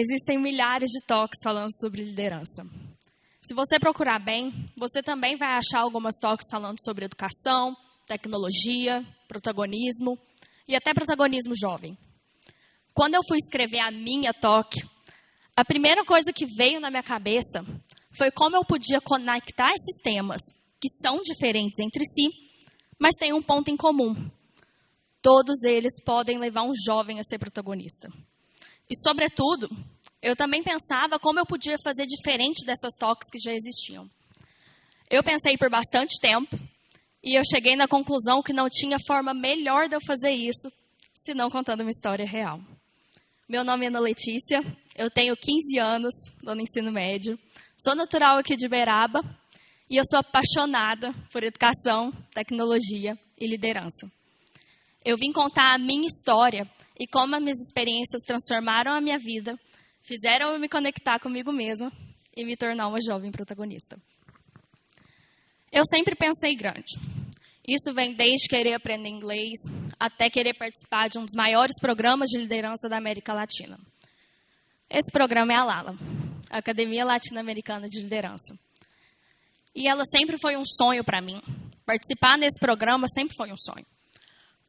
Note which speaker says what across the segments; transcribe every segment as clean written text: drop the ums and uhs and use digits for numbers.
Speaker 1: Existem milhares de talks falando sobre liderança. Se você procurar bem, você também vai achar algumas talks falando sobre educação, tecnologia, protagonismo e até protagonismo jovem. Quando eu fui escrever a minha talk, a primeira coisa que veio na minha cabeça foi como eu podia conectar esses temas, que são diferentes entre si, mas têm um ponto em comum. Todos eles podem levar um jovem a ser protagonista. E, sobretudo, eu também pensava como eu podia fazer diferente dessas talks que já existiam. Eu pensei por bastante tempo e eu cheguei na conclusão que não tinha forma melhor de eu fazer isso, senão contando uma história real. Meu nome é Ana Letícia, eu tenho 15 anos, estou no ensino médio, sou natural aqui de Uberaba e eu sou apaixonada por educação, tecnologia e liderança. Eu vim contar a minha história e como as minhas experiências transformaram a minha vida, fizeram eu me conectar comigo mesma e me tornar uma jovem protagonista. Eu sempre pensei grande. Isso vem desde querer aprender inglês até querer participar de um dos maiores programas de liderança da América Latina. Esse programa é a LALA, a Academia Latino-Americana de Liderança. E ela sempre foi um sonho para mim. Participar nesse programa sempre foi um sonho.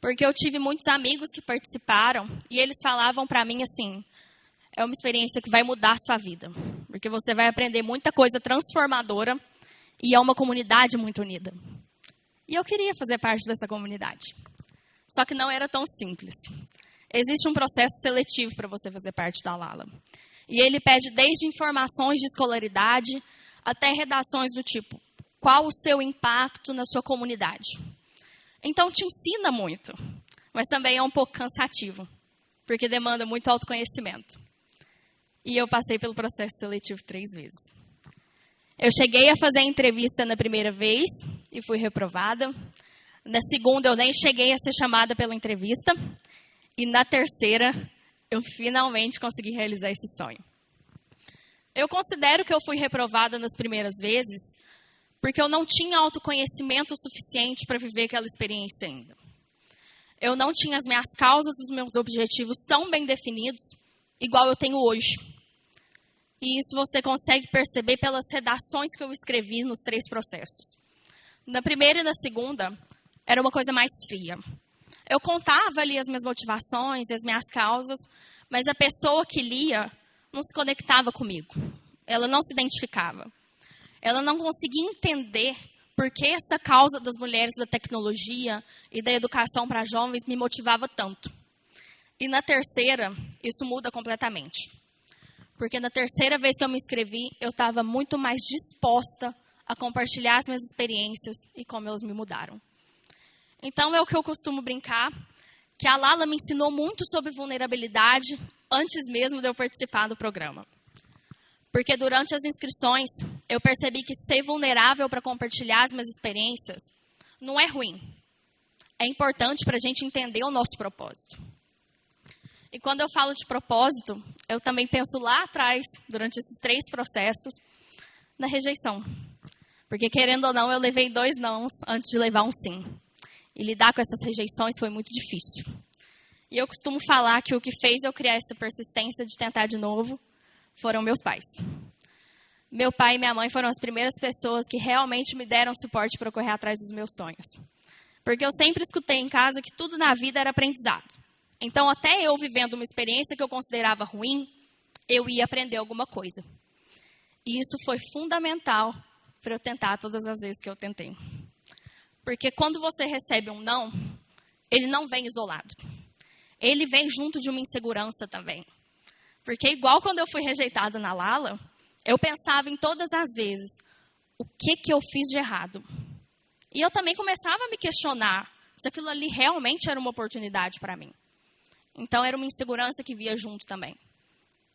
Speaker 1: Porque eu tive muitos amigos que participaram e eles falavam para mim assim, é uma experiência que vai mudar a sua vida. Porque você vai aprender muita coisa transformadora e é uma comunidade muito unida. E eu queria fazer parte dessa comunidade. Só que não era tão simples. Existe um processo seletivo para você fazer parte da LALA. E ele pede desde informações de escolaridade até redações do tipo, qual o seu impacto na sua comunidade? Então, te ensina muito, mas também é um pouco cansativo, porque demanda muito autoconhecimento. E eu passei pelo processo seletivo 3 vezes. Eu cheguei a fazer a entrevista na primeira vez e fui reprovada. Na segunda, eu nem cheguei a ser chamada pela entrevista. E na terceira, eu finalmente consegui realizar esse sonho. Eu considero que eu fui reprovada nas primeiras vezes porque eu não tinha autoconhecimento suficiente para viver aquela experiência ainda. Eu não tinha as minhas causas dos meus objetivos tão bem definidos, igual eu tenho hoje. E isso você consegue perceber pelas redações que eu escrevi nos 3 processos. Na primeira e na segunda, era uma coisa mais fria. Eu contava ali as minhas motivações e as minhas causas, mas a pessoa que lia não se conectava comigo. Ela não se identificava. Ela não conseguia entender por que essa causa das mulheres da tecnologia e da educação para jovens me motivava tanto. E na terceira, isso muda completamente. Porque na terceira vez que eu me inscrevi, eu estava muito mais disposta a compartilhar as minhas experiências e como elas me mudaram. Então, é o que eu costumo brincar, que a LALA me ensinou muito sobre vulnerabilidade antes mesmo de eu participar do programa. Porque durante as inscrições, eu percebi que ser vulnerável para compartilhar as minhas experiências não é ruim. É importante para a gente entender o nosso propósito. E quando eu falo de propósito, eu também penso lá atrás, durante esses 3 processos, na rejeição. Porque, querendo ou não, eu levei 2 nãos antes de levar um sim. E lidar com essas rejeições foi muito difícil. E eu costumo falar que o que fez eu criar essa persistência de tentar de novo foram meus pais. Meu pai e minha mãe foram as primeiras pessoas que realmente me deram suporte para correr atrás dos meus sonhos. Porque eu sempre escutei em casa que tudo na vida era aprendizado. Então, até eu vivendo uma experiência que eu considerava ruim, eu ia aprender alguma coisa. E isso foi fundamental para eu tentar todas as vezes que eu tentei. Porque quando você recebe um não, ele não vem isolado. Ele vem junto de uma insegurança também. Porque igual quando eu fui rejeitada na LALA, eu pensava em todas as vezes, o que eu fiz de errado? E eu também começava a me questionar se aquilo ali realmente era uma oportunidade para mim. Então, era uma insegurança que via junto também.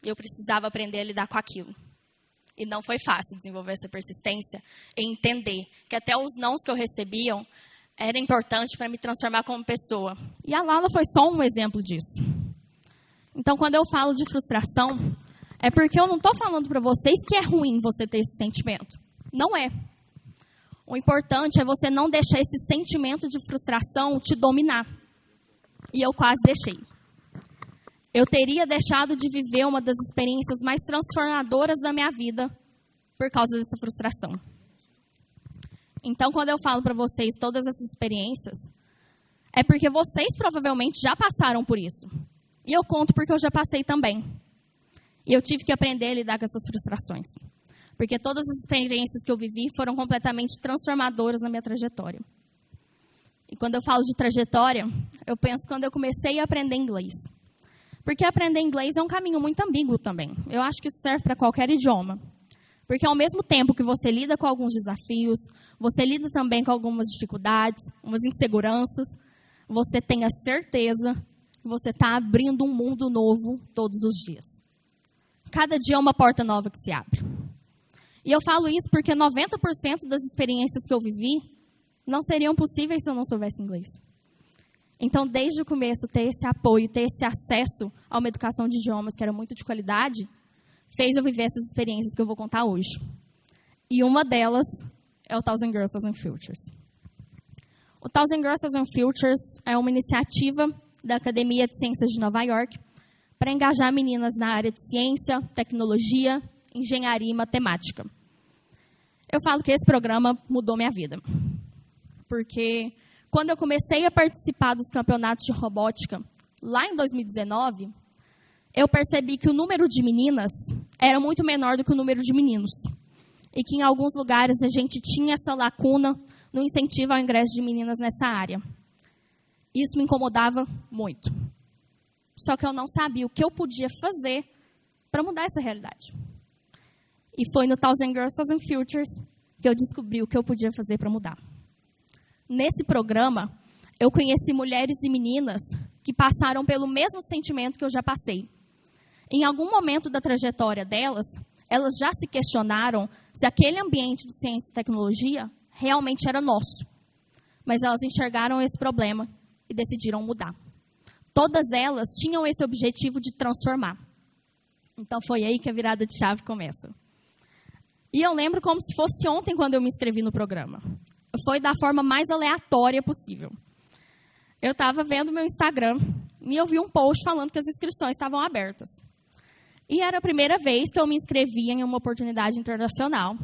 Speaker 1: E eu precisava aprender a lidar com aquilo. E não foi fácil desenvolver essa persistência e entender que até os nãos que eu recebiam era importante para me transformar como pessoa. E a LALA foi só um exemplo disso. Então, quando eu falo de frustração, é porque eu não estou falando para vocês que é ruim você ter esse sentimento. Não é. O importante é você não deixar esse sentimento de frustração te dominar. E eu quase deixei. eu teria deixado de viver uma das experiências mais transformadoras da minha vida por causa dessa frustração. Então, quando eu falo para vocês todas essas experiências, é porque vocês provavelmente já passaram por isso. E eu conto porque eu já passei também. E eu tive que aprender a lidar com essas frustrações. Porque todas as experiências que eu vivi foram completamente transformadoras na minha trajetória. E quando eu falo de trajetória, eu penso quando eu comecei a aprender inglês. Porque aprender inglês é um caminho muito ambíguo também. Eu acho que isso serve para qualquer idioma. Porque ao mesmo tempo que você lida com alguns desafios, você lida também com algumas dificuldades, umas inseguranças, você tem a certeza que você está abrindo um mundo novo todos os dias. Cada dia é uma porta nova que se abre. E eu falo isso porque 90% das experiências que eu vivi não seriam possíveis se eu não soubesse inglês. Então, desde o começo, ter esse apoio, ter esse acesso a uma educação de idiomas que era muito de qualidade, fez eu viver essas experiências que eu vou contar hoje. E uma delas é o Thousand Girls, Thousand Futures. O Thousand Girls, Thousand Futures é uma iniciativa da Academia de Ciências de Nova York para engajar meninas na área de ciência, tecnologia, engenharia e matemática. Eu falo que esse programa mudou minha vida. Porque quando eu comecei a participar dos campeonatos de robótica, lá em 2019, eu percebi que o número de meninas era muito menor do que o número de meninos. E que em alguns lugares a gente tinha essa lacuna no incentivo ao ingresso de meninas nessa área. Isso me incomodava muito. Só que eu não sabia o que eu podia fazer para mudar essa realidade. E foi no Thousand Girls, Thousand Futures que eu descobri o que eu podia fazer para mudar. Nesse programa, eu conheci mulheres e meninas que passaram pelo mesmo sentimento que eu já passei. Em algum momento da trajetória delas, elas já se questionaram se aquele ambiente de ciência e tecnologia realmente era nosso. Mas elas enxergaram esse problema e decidiram mudar. Todas elas tinham esse objetivo de transformar. Então foi aí que a virada de chave começa. E eu lembro como se fosse ontem quando eu me inscrevi no programa. Foi da forma mais aleatória possível. Eu estava vendo meu Instagram e eu vi um post falando que as inscrições estavam abertas. E era a primeira vez que eu me inscrevia em uma oportunidade internacional.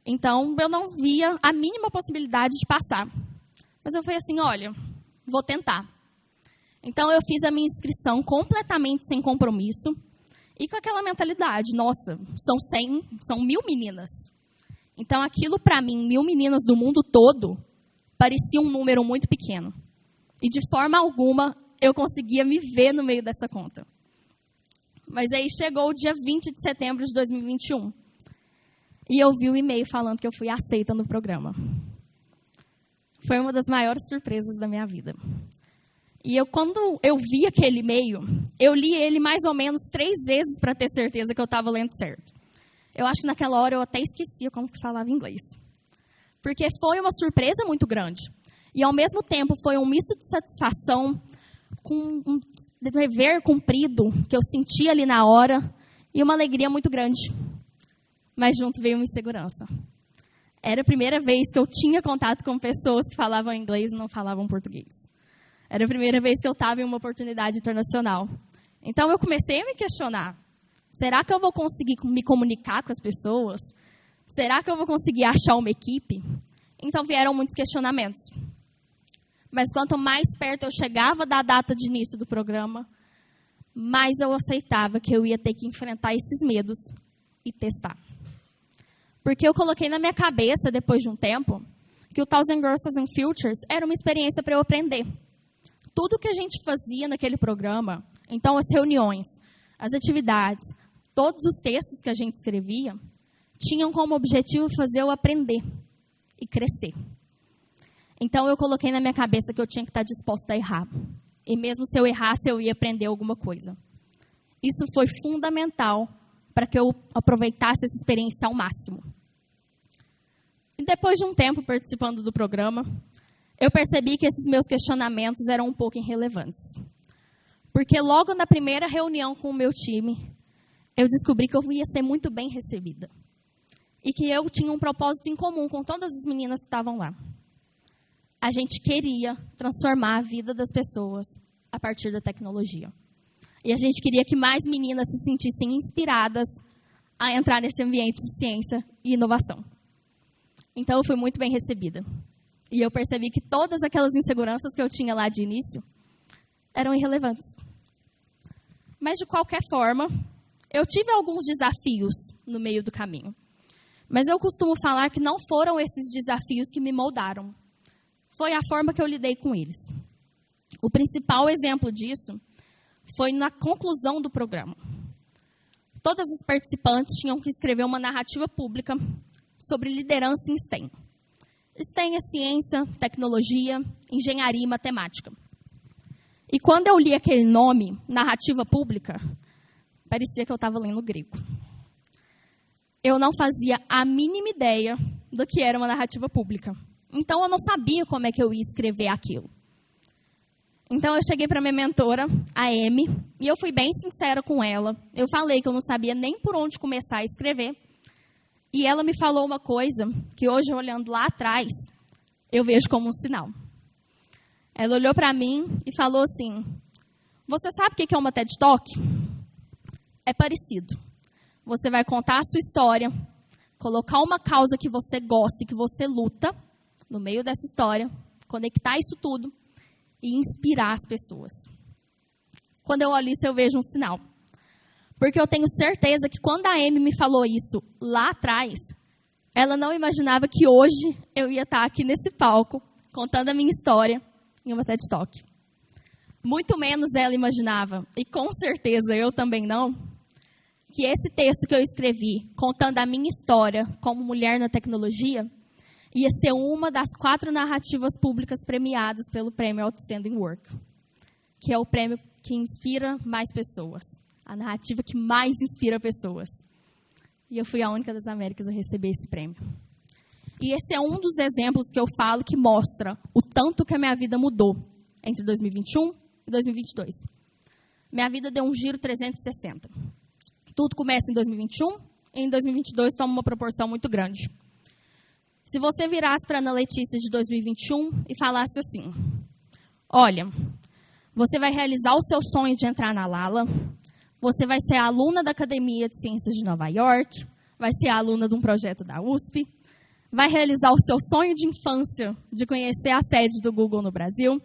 Speaker 1: Então, eu não via a mínima possibilidade de passar. Mas eu falei assim, olha, vou tentar. Então, eu fiz a minha inscrição completamente sem compromisso e com aquela mentalidade, nossa, são 1000 meninas. Então, aquilo para mim, 1000 meninas do mundo todo, parecia um número muito pequeno. E de forma alguma, eu conseguia me ver no meio dessa conta. Mas aí chegou o dia 20 de setembro de 2021. E eu vi o e-mail falando que eu fui aceita no programa. Foi uma das maiores surpresas da minha vida. E quando eu vi aquele e-mail, eu li ele mais ou menos 3 vezes para ter certeza que eu estava lendo certo. Eu acho que naquela hora eu até esquecia como que falava inglês. Porque foi uma surpresa muito grande. E ao mesmo tempo foi um misto de satisfação com um dever cumprido que eu senti ali na hora e uma alegria muito grande. Mas junto veio uma insegurança. Era a primeira vez que eu tinha contato com pessoas que falavam inglês e não falavam português. Era a primeira vez que eu estava em uma oportunidade internacional. Então eu comecei a me questionar. Será que eu vou conseguir me comunicar com as pessoas? Será que eu vou conseguir achar uma equipe? Então vieram muitos questionamentos. Mas quanto mais perto eu chegava da data de início do programa, mais eu aceitava que eu ia ter que enfrentar esses medos e testar. Porque eu coloquei na minha cabeça, depois de um tempo, que o Thousand Girls, Thousand Futures era uma experiência para eu aprender. Tudo que a gente fazia naquele programa, então as reuniões, as atividades, todos os textos que a gente escrevia, tinham como objetivo fazer eu aprender e crescer. Então eu coloquei na minha cabeça que eu tinha que estar disposta a errar. E mesmo se eu errasse, eu ia aprender alguma coisa. Isso foi fundamental para que eu aproveitasse essa experiência ao máximo. E depois de um tempo participando do programa, eu percebi que esses meus questionamentos eram um pouco irrelevantes. Porque logo na primeira reunião com o meu time, eu descobri que eu ia ser muito bem recebida. E que eu tinha um propósito em comum com todas as meninas que estavam lá. A gente queria transformar a vida das pessoas a partir da tecnologia. E a gente queria que mais meninas se sentissem inspiradas a entrar nesse ambiente de ciência e inovação. Então, eu fui muito bem recebida. E eu percebi que todas aquelas inseguranças que eu tinha lá de início eram irrelevantes. Mas, de qualquer forma, eu tive alguns desafios no meio do caminho. Mas eu costumo falar que não foram esses desafios que me moldaram. Foi a forma que eu lidei com eles. O principal exemplo disso foi na conclusão do programa. Todas as participantes tinham que escrever uma narrativa pública sobre liderança em STEM. STEM é ciência, tecnologia, engenharia e matemática. E quando eu li aquele nome, narrativa pública, parecia que eu estava lendo grego. Eu não fazia a mínima ideia do que era uma narrativa pública. Então, eu não sabia como é que eu ia escrever aquilo. Então, eu cheguei para minha mentora, a Amy, e eu fui bem sincera com ela. Eu falei que eu não sabia nem por onde começar a escrever. E ela me falou uma coisa que hoje, olhando lá atrás, eu vejo como um sinal. Ela olhou para mim e falou assim: você sabe o que é uma TED Talk? É parecido. Você vai contar a sua história, colocar uma causa que você gosta e que você luta no meio dessa história, conectar isso tudo e inspirar as pessoas. Quando eu olho isso, eu vejo um sinal. Porque eu tenho certeza que quando a Amy me falou isso lá atrás, ela não imaginava que hoje eu ia estar aqui nesse palco, contando a minha história em uma TED Talk. Muito menos ela imaginava, e com certeza eu também não, que esse texto que eu escrevi, contando a minha história como mulher na tecnologia, ia ser uma das 4 narrativas públicas premiadas pelo Prêmio Outstanding Work, que é o prêmio que inspira mais pessoas, a narrativa que mais inspira pessoas. E eu fui a única das Américas a receber esse prêmio. E esse é um dos exemplos que eu falo que mostra o tanto que a minha vida mudou entre 2021 e 2022. Minha vida deu um giro 360. Tudo começa em 2021 e em 2022 toma uma proporção muito grande. Se você virasse para a Ana Letícia de 2021 e falasse assim: olha, você vai realizar o seu sonho de entrar na Lala, você vai ser aluna da Academia de Ciências de Nova York, vai ser aluna de um projeto da USP, vai realizar o seu sonho de infância de conhecer a sede do Google no Brasil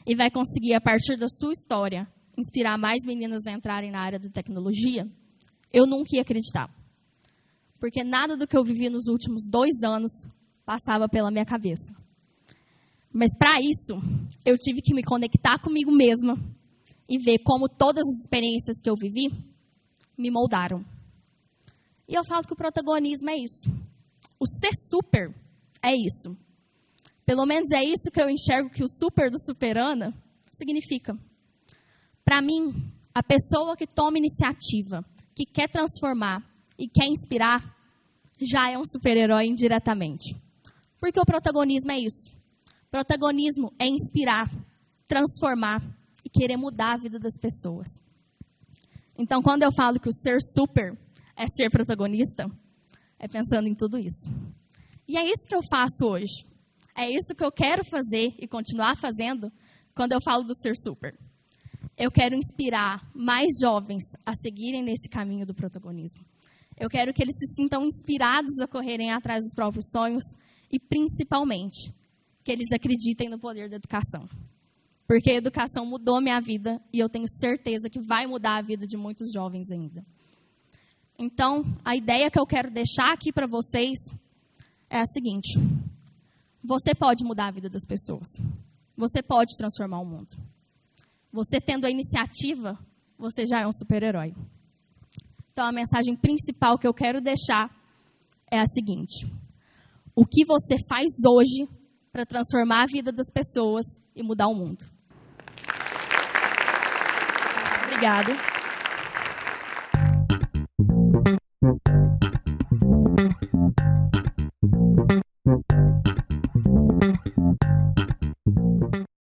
Speaker 1: e vai conseguir, a partir da sua história, inspirar mais meninas a entrarem na área da tecnologia, eu nunca ia acreditar. Porque nada do que eu vivi nos últimos 2 anos passava pela minha cabeça. Mas, para isso, eu tive que me conectar comigo mesma e ver como todas as experiências que eu vivi me moldaram. E eu falo que o protagonismo é isso. O ser super é isso. Pelo menos é isso que eu enxergo que o super do Superana significa. Para mim, a pessoa que toma iniciativa, que quer transformar e quer inspirar, já é um super-herói indiretamente. Porque o protagonismo é isso. Protagonismo é inspirar, transformar e querer mudar a vida das pessoas. Então, quando eu falo que o ser super é ser protagonista, é pensando em tudo isso. E é isso que eu faço hoje. É isso que eu quero fazer e continuar fazendo quando eu falo do ser super. Eu quero inspirar mais jovens a seguirem nesse caminho do protagonismo. Eu quero que eles se sintam inspirados a correrem atrás dos próprios sonhos e, principalmente, que eles acreditem no poder da educação. Porque a educação mudou minha vida e eu tenho certeza que vai mudar a vida de muitos jovens ainda. Então, a ideia que eu quero deixar aqui para vocês é a seguinte: você pode mudar a vida das pessoas. Você pode transformar o mundo. Você tendo a iniciativa, você já é um super-herói. Então, a mensagem principal que eu quero deixar é a seguinte: o que você faz hoje para transformar a vida das pessoas e mudar o mundo? Obrigada.